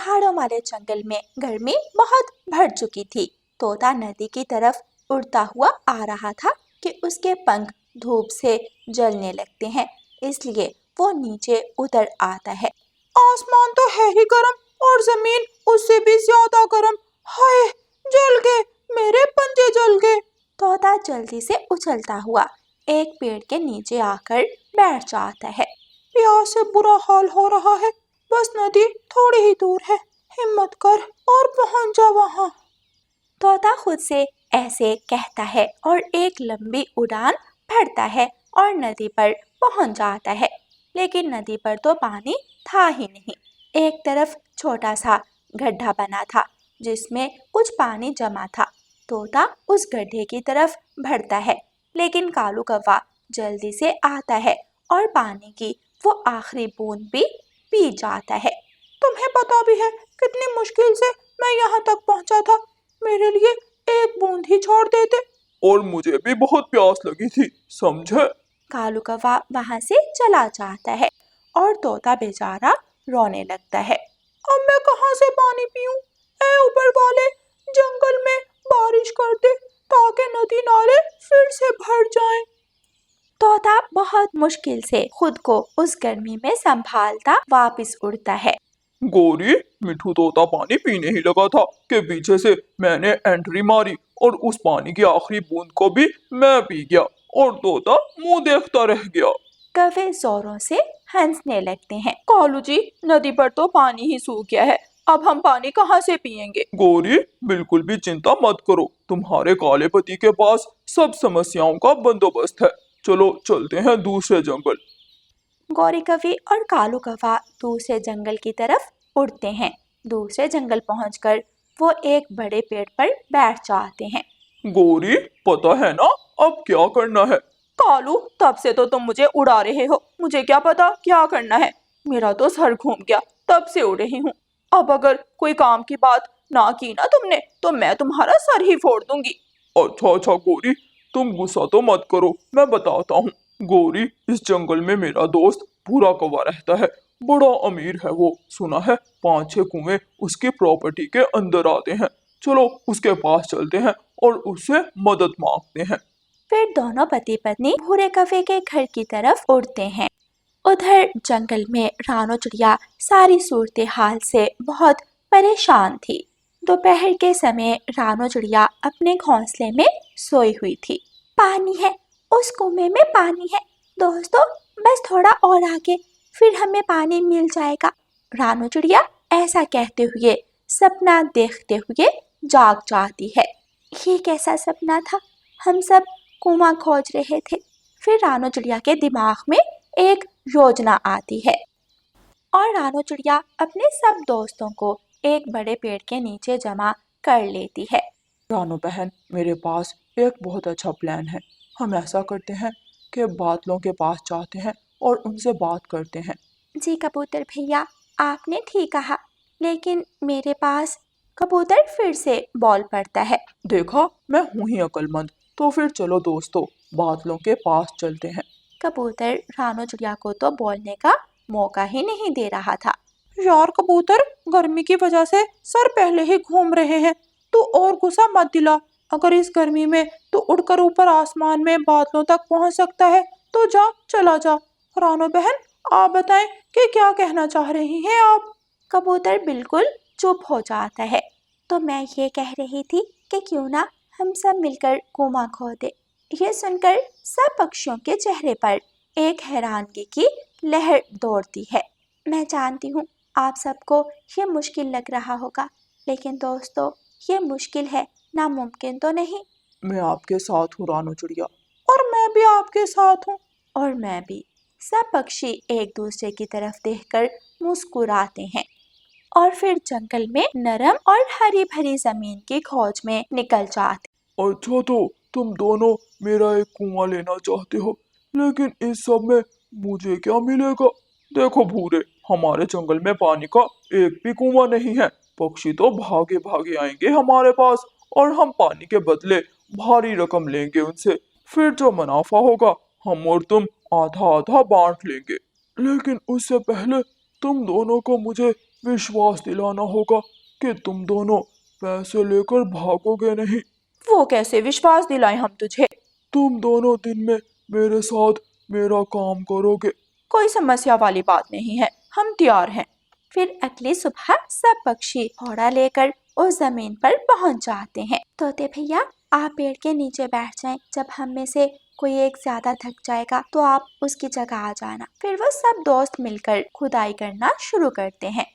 पहाड़ों वाले जंगल में गर्मी बहुत बढ़ चुकी थी। तोता नदी की तरफ उड़ता हुआ आ रहा था कि उसके पंख धूप से जलने लगते हैं, इसलिए वो नीचे उतर आता है। आसमान तो है ही गर्म और जमीन उससे भी ज्यादा गर्म। हाय, जल गए, मेरे पंजे जल गए। तोता जल्दी से उछलता हुआ एक पेड़ के नीचे आकर बैठ जाता है। प्यास से बुरा हाल हो रहा है, बस नदी थोड़ी ही दूर है, हिम्मत कर और पहुंच जा वहां। तोता खुद से ऐसे कहता है और एक लंबी उड़ान भरता है और नदी पर पहुंच जाता है। लेकिन नदी पर तो पानी था ही नहीं। एक तरफ छोटा सा गड्ढा बना था जिसमें कुछ पानी जमा था। तोता उस गड्ढे की तरफ बढ़ता है, लेकिन कालू कौवा जल्दी से आता है और पानी की वो आखिरी बूंद भी पी जाता है। तुम्हें पता भी है कितनी मुश्किल से मैं यहाँ तक पहुँचा था, मेरे लिए एक बूंद ही छोड़ देते। और मुझे भी बहुत प्यास लगी थी, समझे? कालू कौवा वहां से चला जाता है और तोता बेचारा रोने लगता है। अब मैं कहाँ से पानी पीऊं? ऐ ऊपर वाले, जंगल में बारिश कर दे ताकि नदी नाले फिर से भर जाएं। तोता बहुत मुश्किल से खुद को उस गर्मी में संभालता वापस उड़ता है। गोरी, मिठू तोता पानी पीने ही लगा था कि पीछे से मैंने एंट्री मारी और उस पानी की आखिरी बूंद को भी मैं पी गया और तोता मुंह देखता रह गया। कौवे जोरों से हंसने लगते हैं। कालू जी, नदी पर तो पानी ही सूख गया है, अब हम पानी कहाँ से पिएंगे? गोरी, बिल्कुल भी चिंता मत करो, तुम्हारे काले पति के पास सब समस्याओं का बंदोबस्त है। चलो चलते हैं दूसरे जंगल। गौरी कौवी और कालू कौवा दूसरे जंगल की तरफ उड़ते हैं। दूसरे जंगल पहुंचकर वो एक बड़े पेड़ पर बैठ जाते हैं। गोरी, पता है ना अब क्या करना है? कालू, तब से तो तुम मुझे उड़ा रहे हो, मुझे क्या पता क्या करना है। मेरा तो सर घूम गया, तब से उड़ रही हूँ। अब अगर कोई काम की बात ना की ना तुमने तो मैं तुम्हारा सर ही फोड़ दूंगी। अच्छा गोरी, तुम गुस्सा तो मत करो, मैं बताता हूँ। गोरी, इस जंगल में मेरा दोस्त भूरा कौवा रहता है, बड़ा अमीर है वो। सुना है 5-6 कुएं उसकी प्रॉपर्टी के अंदर आते हैं। चलो उसके पास चलते हैं और उससे मदद मांगते हैं। फिर दोनों पति पत्नी भूरे कौवे के घर की तरफ उड़ते हैं। उधर जंगल में रानो चिड़िया सारी सूरत हाल से बहुत परेशान थी। दोपहर के समय रानो चिड़िया अपने घोंसले में सोई हुई थी। पानी है, उस कुएं में पानी है दोस्तों, बस थोड़ा और आगे फिर हमें पानी मिल जाएगा। रानो चिड़िया ऐसा कहते हुए सपना देखते हुए जाग जाती है। ये कैसा सपना था? हम सब कुआं खोज रहे थे। फिर रानो चिड़िया के दिमाग में एक योजना आती है और रानो चिड़िया अपने सब दोस्तों को एक बड़े पेड़ के नीचे जमा कर लेती है। रानो बहन, मेरे पास एक बहुत अच्छा प्लान है। हम ऐसा करते हैं कि बादलों के पास जाते हैं और उनसे बात करते हैं। जी कबूतर भैया, आपने ठीक कहा, लेकिन मेरे पास कबूतर फिर से बोल पड़ता है। देखा, मैं हूँ ही अक्लमंद। तो फिर चलो दोस्तों, बादलों के पास चलते हैं। कबूतर रानो चिड़िया को तो बोलने का मौका ही नहीं दे रहा था। यार कबूतर, गर्मी की वजह से सर पहले ही घूम रहे हैं, तू और गुस्सा मत दिला। अगर इस गर्मी में तू उड़कर ऊपर आसमान में बादलों तक पहुंच सकता है तो जा, चला जा। रानो बहन, आप बताएं कि क्या कहना चाह रही हैं आप? कबूतर बिल्कुल चुप हो जाता है। तो मैं ये कह रही थी कि क्यों ना हम सब मिलकर कुआं खोदें। ये सुनकर सब पक्षियों के चेहरे पर एक हैरानगी की लहर दौड़ती है। मैं जानती हूँ आप सबको ये मुश्किल लग रहा होगा, लेकिन दोस्तों ये मुश्किल है, नामुमकिन तो नहीं। मैं आपके साथ हूँ रानो चिड़िया। और मैं भी आपके साथ हूँ। और मैं भी। सब पक्षी एक दूसरे की तरफ देखकर मुस्कुराते हैं और फिर जंगल में नरम और हरी भरी जमीन की खोज में निकल जाते। अच्छा, तो तुम दोनों मेरा एक कुआं लेना चाहते हो, लेकिन इस सब में मुझे क्या मिलेगा? देखो भूरे, हमारे जंगल में पानी का एक भी कुआं नहीं है। पक्षी तो भागे भागे आएंगे हमारे पास और हम पानी के बदले भारी रकम लेंगे उनसे। फिर जो मुनाफा होगा हम और तुम आधा आधा बांट लेंगे। लेकिन उससे पहले तुम दोनों को मुझे विश्वास दिलाना होगा कि तुम दोनों पैसे लेकर भागोगे नहीं। वो कैसे विश्वास दिलाएं हम तुझे? तुम दोनों दिन में मेरे साथ मेरा काम करोगे। कोई समस्या वाली बात नहीं है, हम तैयार हैं। फिर अगली सुबह सब पक्षी घोड़ा लेकर उस जमीन पर पहुंच जाते हैं। तोते भैया, आप पेड़ के नीचे बैठ जाएं। जब हम में से कोई एक ज्यादा थक जाएगा तो आप उसकी जगह आ जाना। फिर वो सब दोस्त मिलकर खुदाई करना शुरू करते हैं।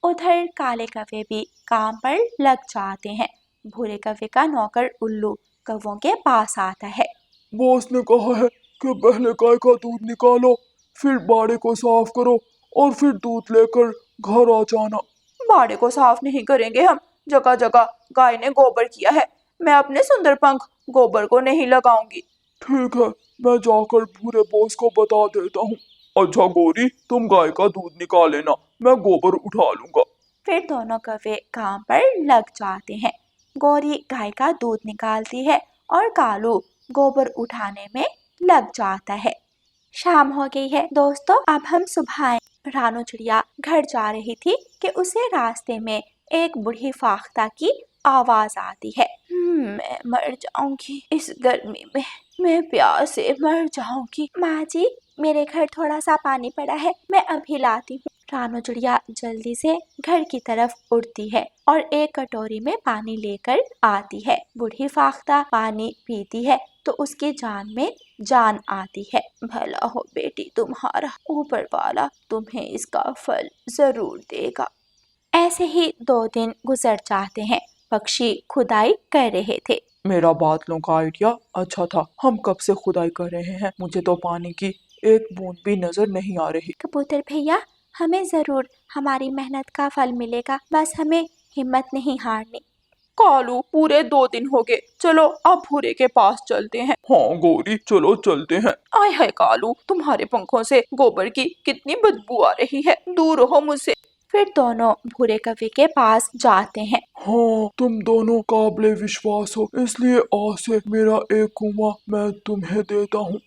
उधर काले कौवे भी काम पर लग जाते हैं। भूरे कौवे का नौकर उल्लू कौवों के पास आता है। बॉस ने कहा है कि पहले गाय का दूध निकालो, फिर बाड़े को साफ करो और फिर दूध लेकर घर आ जाना। बाड़े को साफ नहीं करेंगे हम, जगह जगह गाय ने गोबर किया है। मैं अपने सुंदर पंख गोबर को नहीं लगाऊंगी। ठीक है, मैं जाकर भूरे बॉस को बता देता हूँ। अच्छा गौरी, तुम गाय का दूध निकाल लेना, मैं गोबर उठा लूंगा। फिर दोनों कौवे काम पर लग जाते हैं। गौरी गाय का दूध निकालती है और कालू गोबर उठाने में लग जाता है। शाम हो गई है दोस्तों, अब हम सुबह आए। रानू चिड़िया घर जा रही थी कि उसे रास्ते में एक बूढ़ी फाख्ता की आवाज आती है। मैं मर जाऊंगी इस गर्मी में, मैं प्यास से मर जाऊंगी। माँ जी, मेरे घर थोड़ा सा पानी पड़ा है, मैं अभी लाती हूँ। रानू चिड़िया जल्दी से घर की तरफ उड़ती है और एक कटोरी में पानी लेकर आती है। बूढ़ी फाख्ता पानी पीती है तो उसकी जान में जान आती है। भला हो बेटी तुम्हारा, ऊपर वाला तुम्हें इसका फल जरूर देगा। ऐसे ही 2 दिन गुजर जाते हैं। पक्षी खुदाई कर रहे थे। मेरा बादलों का आइडिया अच्छा था। हम कब से खुदाई कर रहे हैं, मुझे तो पानी की एक बूंद भी नजर नहीं आ रही। कबूतर भैया, हमें जरूर हमारी मेहनत का फल मिलेगा, बस हमें हिम्मत नहीं हारनी। कालू, पूरे 2 दिन हो गए, चलो अब भूरे के पास चलते हैं। हाँ गौरी, चलो चलते हैं। आय हाय कालू, तुम्हारे पंखों से गोबर की कितनी बदबू आ रही है, दूर रहो मुझसे। फिर दोनों भूरे कौवे के पास जाते हैं। हाँ, तुम दोनों काबिले विश्वास हो, इसलिए आज से मेरा एक कुआं मैं तुम्हें देता हूँ।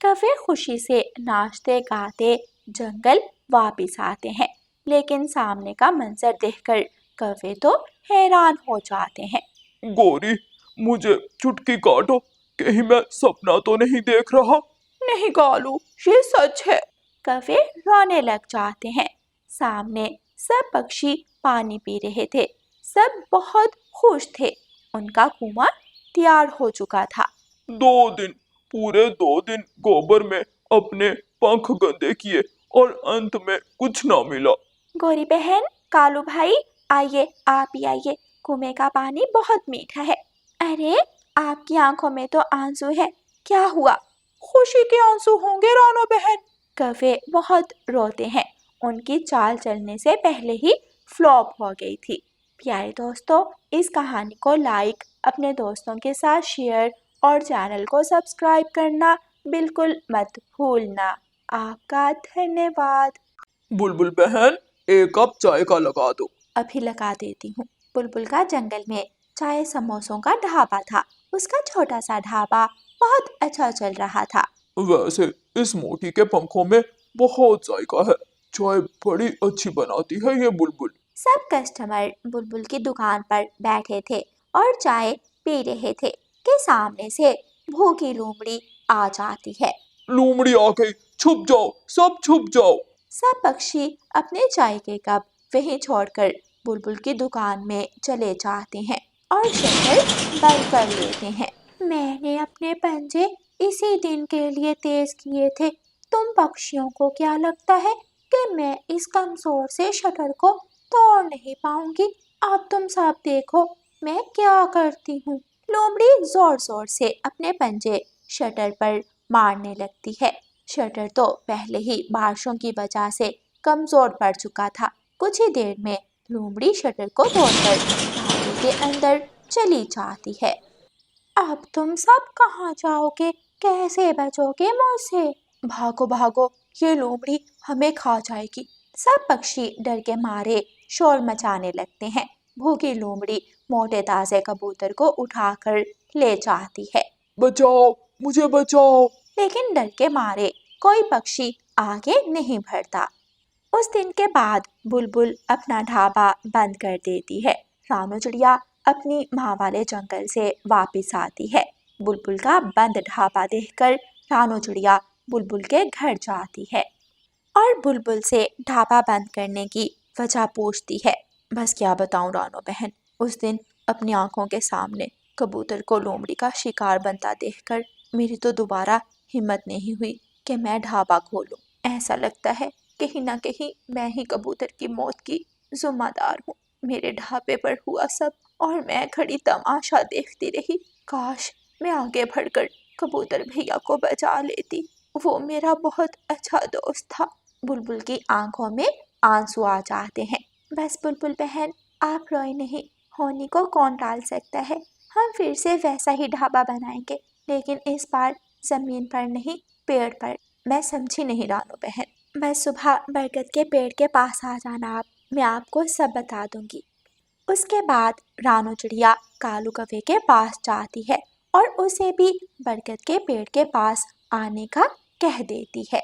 कौवे खुशी से नाचते गाते जंगल वापिस आते हैं, लेकिन सामने का मंजर देखकर कौवे तो हैरान हो जाते हैं। गौरी, मुझे चुटकी काटो, कहीं मैं सपना तो नहीं देख रहा। नहीं कालू, ये सच है। कौवे रोने लग जाते हैं। सामने सब पक्षी पानी पी रहे थे, सब बहुत खुश थे। उनका कुआं तैयार हो चुका था। 2 दिन, पूरे 2 दिन गोबर में अपने पंख गंदे किए और अंत में कुछ ना मिला। गौरी बहन, कालू भाई, आइए आप ही आइए, कुएं का पानी बहुत मीठा है। अरे, आपकी आंखों में तो आंसू है, क्या हुआ? खुशी के आंसू होंगे रानो बहन। कौवे बहुत रोते हैं, उनकी चाल चलने से पहले ही फ्लॉप हो गई थी। प्यारे दोस्तों, इस कहानी को लाइक, अपने दोस्तों के साथ शेयर और चैनल को सब्सक्राइब करना बिल्कुल मत भूलना। आपका धन्यवाद। बुलबुल बहन, एक कप चाय का लगा दो। अभी लगा देती हूँ। बुलबुल का जंगल में चाय समोसों का ढाबा था। उसका छोटा सा ढाबा बहुत अच्छा चल रहा था। वैसे इस मोटी के पंखों में बहुत जायका है, चाय बड़ी अच्छी बनाती है ये बुलबुल। सब कस्टमर बुलबुल की दुकान पर बैठे थे और चाय पी रहे थे कि सामने से भूखी लोमड़ी आ जाती है। लोमड़ी आ गई, छुप जाओ, सब छुप जाओ। सब पक्षी अपने चाय के कप वहीं छोड़कर बुलबुल की दुकान में चले जाते हैं और शटर बंद कर लेते हैं। मैंने अपने पंजे इसी दिन के लिए तेज किए थे। तुम पक्षियों को क्या लगता है कि मैं इस कमजोर से शटर को तोड़ नहीं पाऊंगी? अब तुम सब देखो मैं क्या करती हूँ। लोमड़ी जोर जोर से अपने पंजे शटर पर मारने लगती है। शटर तो पहले ही बारिशों की वजह से कमजोर पड़ चुका था। कुछ ही देर में लोमड़ी शटर को तोड़कर ढाबे के अंदर चली जाती है। अब तुम सब कहाँ जाओगे? कैसे बचोगे मुझसे? भागो भागो, ये लोमड़ी हमें खा जाएगी। सब पक्षी डर के मारे शोर मचाने लगते हैं। भूखी लोमड़ी मोटे ताजे कबूतर को उठाकर ले जाती है, बचाओ, मुझे बचाओ। लेकिन डर के मारे कोई पक्षी आगे नहीं बढ़ता। उस दिन के बाद बुलबुल अपना ढाबा बंद कर देती है। रानू चिड़िया अपनी माँ वाले जंगल से वापस आती है। बुलबुल का बंद ढाबा देखकर रानू चिड़िया बुलबुल के घर जाती है और बुलबुल से ढाबा बंद करने की वजह पूछती है। बस क्या बताऊं रानो बहन, उस दिन अपनी आंखों के सामने कबूतर को लोमड़ी का शिकार बनता देखकर मेरी तो दोबारा हिम्मत नहीं हुई कि मैं ढाबा खोलूं। ऐसा लगता है कहीं ना कहीं मैं ही कबूतर की मौत की जिम्मेदार हूँ। मेरे ढाबे पर हुआ सब और मैं खड़ी तमाशा देखती रही। काश मैं आगे बढ़कर कबूतर भैया को बचा लेती, वो मेरा बहुत अच्छा दोस्त था। बुलबुल की आंखों में आंसू आ जाते हैं। बस बुलबुल बहन, आप रोए नहीं, होनी को कौन टाल सकता है। हम फिर से वैसा ही ढाबा बनाएंगे, लेकिन इस बार जमीन पर नहीं, पेड़ पर। मैं समझी नहीं रानू बहन। बस सुबह बरगद के पेड़ के पास आ जाना आप, मैं आपको सब बता दूंगी। उसके बाद रानू चिड़िया कालू कौवे के पास जाती है और उसे भी बरगद के पेड़ के पास आने का कह देती है।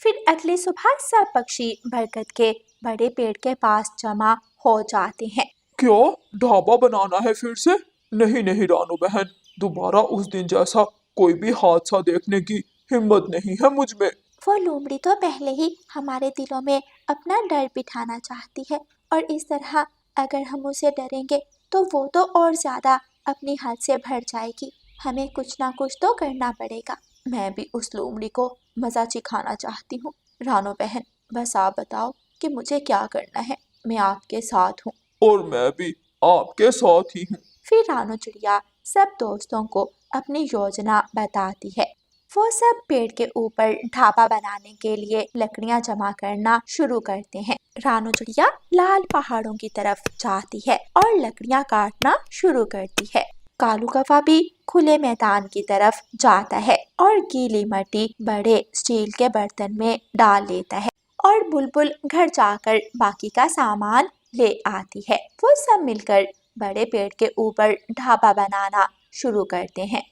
फिर अगली सुबह सब पक्षी बरगद के बड़े पेड़ के पास जमा हो जाते हैं। क्या ढाबा बनाना है फिर से? नहीं नहीं रानू बहन, दोबारा उस दिन जैसा कोई भी हादसा देखने की हिम्मत नहीं है मुझ में। वो लोमड़ी तो पहले ही हमारे दिलों में अपना डर बिठाना चाहती है और इस तरह अगर हम उसे डरेंगे तो वो तो और ज्यादा अपनी हद से भर जाएगी। हमें कुछ ना कुछ तो करना पड़ेगा। मैं भी उस लोमड़ी को मजा चिखाना चाहती हूँ। रानो बहन, बस आप बताओ कि मुझे क्या करना है। मैं आपके साथ हूँ। और मैं भी आपके साथ ही हूँ। फिर रानू चिड़िया सब दोस्तों को अपनी योजना बताती है। वो सब पेड़ के ऊपर ढाबा बनाने के लिए लकड़ियां जमा करना शुरू करते हैं। रानू चिड़िया लाल पहाड़ों की तरफ जाती है और लकड़ियां काटना शुरू करती है। कालू कौवा भी खुले मैदान की तरफ जाता है और गीली मिट्टी बड़े स्टील के बर्तन में डाल लेता है और बुलबुल घर जाकर बाकी का सामान ले आती है। वो सब मिलकर बड़े पेड़ के ऊपर ढाबा बनाना शुरू करते हैं।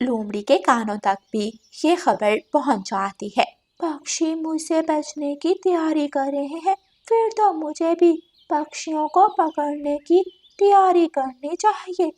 लोमड़ी के कानों तक भी ये खबर पहुंच जाती है। पक्षी मुझसे बचने की तैयारी कर रहे हैं, फिर तो मुझे भी पक्षियों को पकड़ने की तैयारी करनी चाहिए।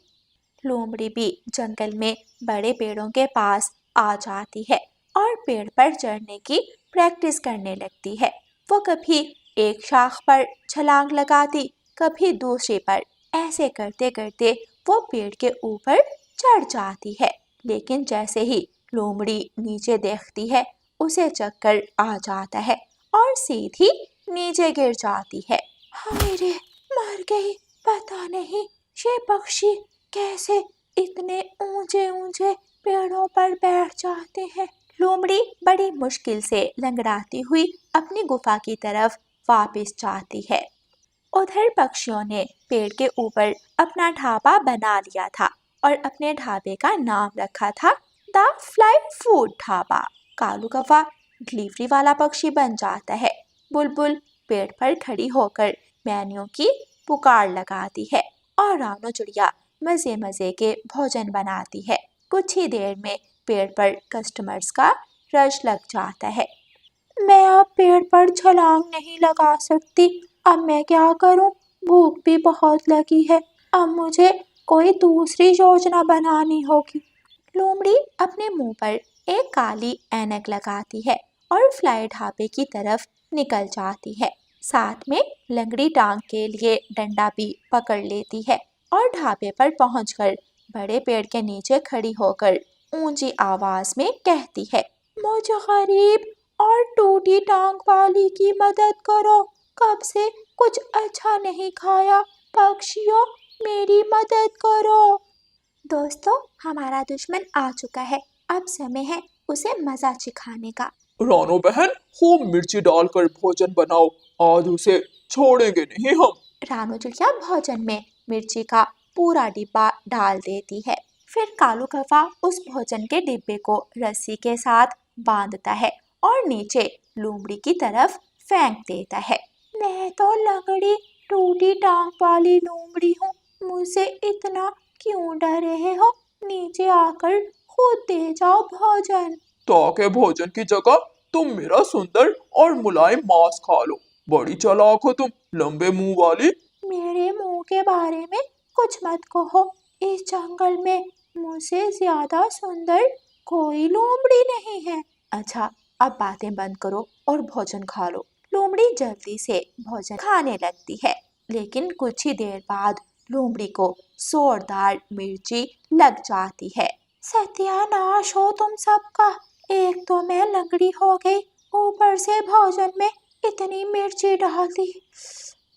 लोमड़ी भी जंगल में बड़े पेड़ों के पास आ जाती है और पेड़ पर चढ़ने की प्रैक्टिस करने लगती है। वो कभी एक शाख पर छलांग लगाती, कभी दूसरे पर। ऐसे करते करते वो पेड़ के ऊपर चढ़ जाती है, लेकिन जैसे ही लोमड़ी नीचे देखती है उसे चक्कर आ जाता है और सीधी नीचे गिर जाती है। हाय रे, मर गई। पता नहीं ये पक्षी कैसे इतने ऊंचे ऊंचे पेड़ों पर बैठ जाते हैं। लोमड़ी बड़ी मुश्किल से लंगड़ाती हुई अपनी गुफा की तरफ वापस जाती है। उधर पक्षियों ने पेड़ के ऊपर अपना ढाबा बना लिया था और अपने ढाबे का नाम रखा था the fly food dhaba. Kalu कौवा डिलीवरी वाला पक्षी बन जाता है। बुलबुल पेड़ पर खड़ी होकर मैनियों की पुकार लगाती है और रानू चिड़िया मजे मजे के भोजन बनाती है। कुछ ही देर में पेड़ पर कस्टमर्स का रश लग जाता है। मैं अब पेड़ पर छलांग नहीं लगा सकती। अब मैं क्या करूं? भूख भी बहुत लगी है। अब मुझे कोई दूसरी योजना बनानी होगी। लोमड़ी अपने मुंह पर एक काली ऐनक लगाती है और फ्लाई ढाबे की तरफ निकल जाती है। साथ में लंगड़ी टांग के लिए डंडा भी पकड़ लेती है और ढाबे पर पहुंचकर बड़े पेड़ के नीचे खड़ी होकर ऊंची आवाज में कहती है, मुझे गरीब और टूटी टांग वाली की मदद करो। कब से कुछ अच्छा नहीं खाया। पक्षियों, मेरी मदद करो। दोस्तों, हमारा दुश्मन आ चुका है। अब समय है उसे मजा चिखाने का। रानो बहन, खूब मिर्ची डालकर भोजन बनाओ, आज उसे छोड़ेंगे नहीं हम। रानू चिड़िया भोजन में मिर्ची का पूरा डिब्बा डाल देती है। फिर कालू कौवा उस भोजन के डिब्बे को रस्सी के साथ बांधता है और नीचे लोमड़ी की तरफ फेंक देता है। मैं तो लंगड़ी टूटी टांग वाली लोमड़ी हूँ, मुझसे इतना क्यों डर रहे हो? नीचे आकर खुद दे जाओ भोजन। ताकि भोजन की जगह तुम मेरा सुंदर और मुलायम मांस खा लो। बड़ी चालाक हो तुम, लंबे मुंह वाली। मेरे मुंह के बारे में कुछ मत कहो। इस जंगल में मुझसे ज्यादा सुंदर कोई लोमड़ी नहीं है। अच्छा, अब बातें बंद करो और भोजन खा लो। लोमड़ी जल्दी से भोजन खाने लगती है, लेकिन कुछ ही देर बाद लोमड़ी को जोरदार मिर्ची लग जाती है। सत्यानाश हो तुम सबका, एक तो मैं लंगड़ी हो गई, ऊपर से भोजन में इतनी मिर्ची डाल दी।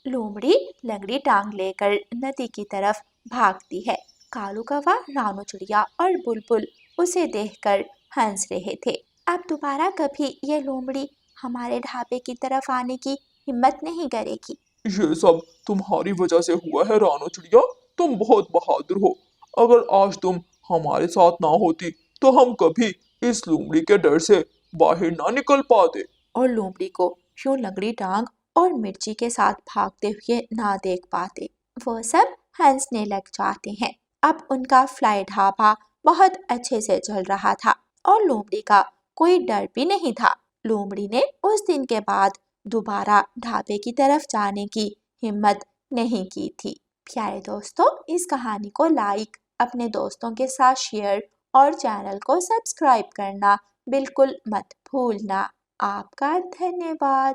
लोमड़ी लंगड़ी टांग लेकर नदी की तरफ भागती है। कालू कौवा, रानू चिड़िया और बुलबुल उसे देखकर हंस रहे थे। अब दोबारा कभी ये लोमड़ी हमारे ढाबे की तरफ आने की हिम्मत नहीं करेगी। ये सब तुम्हारी वजह से हुआ है रानो चिड़िया, तुम बहुत बहादुर हो। अगर आज तुम हमारे साथ ना होती तो हम कभी इस लोमड़ी के डर से बाहर ना निकल पाते। और लोमड़ी को यूं लंगड़ी टांग और मिर्ची के साथ भागते हुए ना देख पाते। वो सब हंसने लग जाते हैं। अब उनका फ्लाई ढाबा बहुत अच्छे से चल रहा था और लोमड़ी का कोई डर भी नहीं था। लोमड़ी ने उस दिन के बाद दोबारा ढाबे की तरफ जाने की हिम्मत नहीं की थी। प्यारे दोस्तों, इस कहानी को लाइक, अपने दोस्तों के साथ शेयर और चैनल को सब्सक्राइब करना बिल्कुल मत भूलना। आपका धन्यवाद।